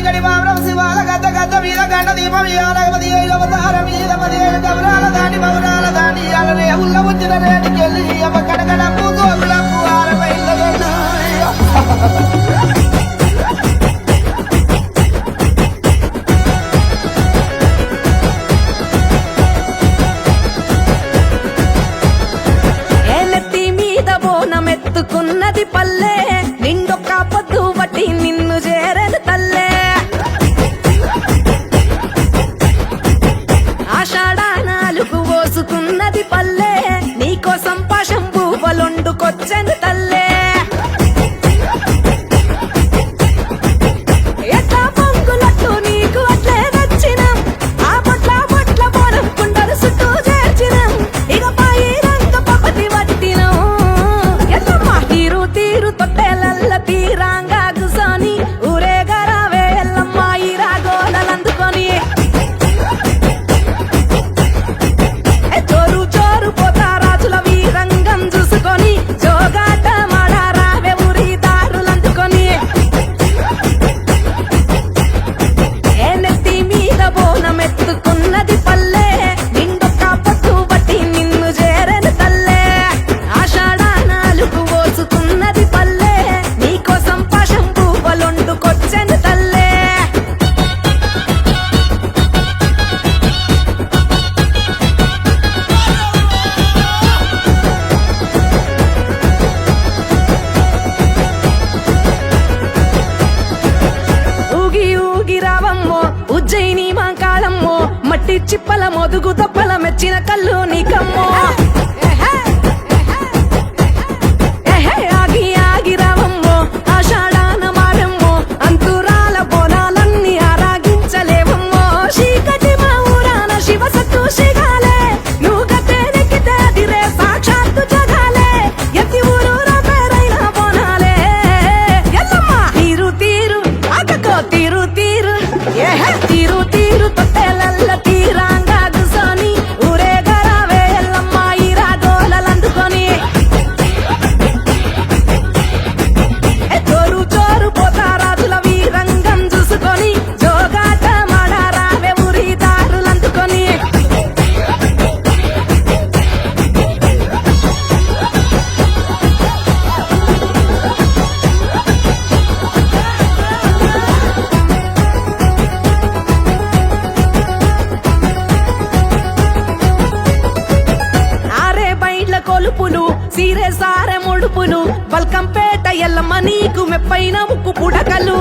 గడి మామరం శివాల గద్ద గద్ద మీద గంట దీపం ఇవ్వాలగపతి అవతార మీద 17 గౌరాల దాని మౌరాల దాని అలనే ఉల్ల వచ్చిన రేటికెళ్ళి అమ్మ కడగడప్పు తోపులప్పు ఆరబైళ్ళ ఎత్తుకున్నది పల్లె నిండొక్క పొద్దు బట్టి నిన్ను చేరను తల్లే ఆషాఢానాలుగు పోసుకున్నది పల్లె నీకోసం పాశం పువ్వులొండుకొచ్చను తల్లే ఎట్లా పొంగులట్టు నీకు అట్లే నచ్చినం ఆ పొట్ల పొట్ల పోనం కుండలు చుట్టూ చేర్చినం ఇక పాయి రంగ పపతి వట్టినం తీరు తీరు తొట్టెలల్ల తీరాంగా గుసోని ఊరేగరావే ఎల్లమ్మ ఈ రాగోలందుకొని చోరు చోరు పోతా రాజుల వీరంగం చూసుకొని జోగాట మాడారావే ఊరి దారులందుకొని ఏ నెత్తి మీద బోనం ఎత్తుకున్నది పల్లె నిండొక్క పట్టు బట్టి నిన్ను చేరను తల్లే ఆషాఢానాలుగు పోసుకున్నది పల్లె నీకోసం పాశం పువ్వులొండుకొచ్చను తల్లే ఊగి ఊగి రావమ్మో ఉజ్జయిని మాంకాళమ్మో మట్టి చిప్పల మొదుగు దప్పల మెచ్చిన కళ్ళు నీకమ్మో ఆగి ఆగి రావమ్మో ఆషాఢాన మారమ్మో అంతురాల బోనాలన్నీ ఆరాగించలేవమ్మో చీకటి మా ఊరాన శివ సత్తు శిగాలే నువ్వు గతే నెక్కితే అదిరే సాక్షాత్తు జగాలే ఎత్తి ఊరూరా పేరైన బోనాలే ఎల్లమ్మ తీరు తీరు అక్కకో తీరు తీరు తీరు తీరు తొట్టెలల్ల తీరాంగా గుసోని ఊరేగరావే ఎల్లమ్మ ఈ రాగోలందుకొని చోరు చోరు పోతా రాజుల వీరంగం చూసుకొని జోగాట మాడారావే ఊరి దారులందుకొని ఆరే బైండ్ల కొలుపులు సీరే సారె ముడుపులు బల్కంపేట ఎల్లమ్మ నీకు మెప్పైన ఉక్కు పుడకలు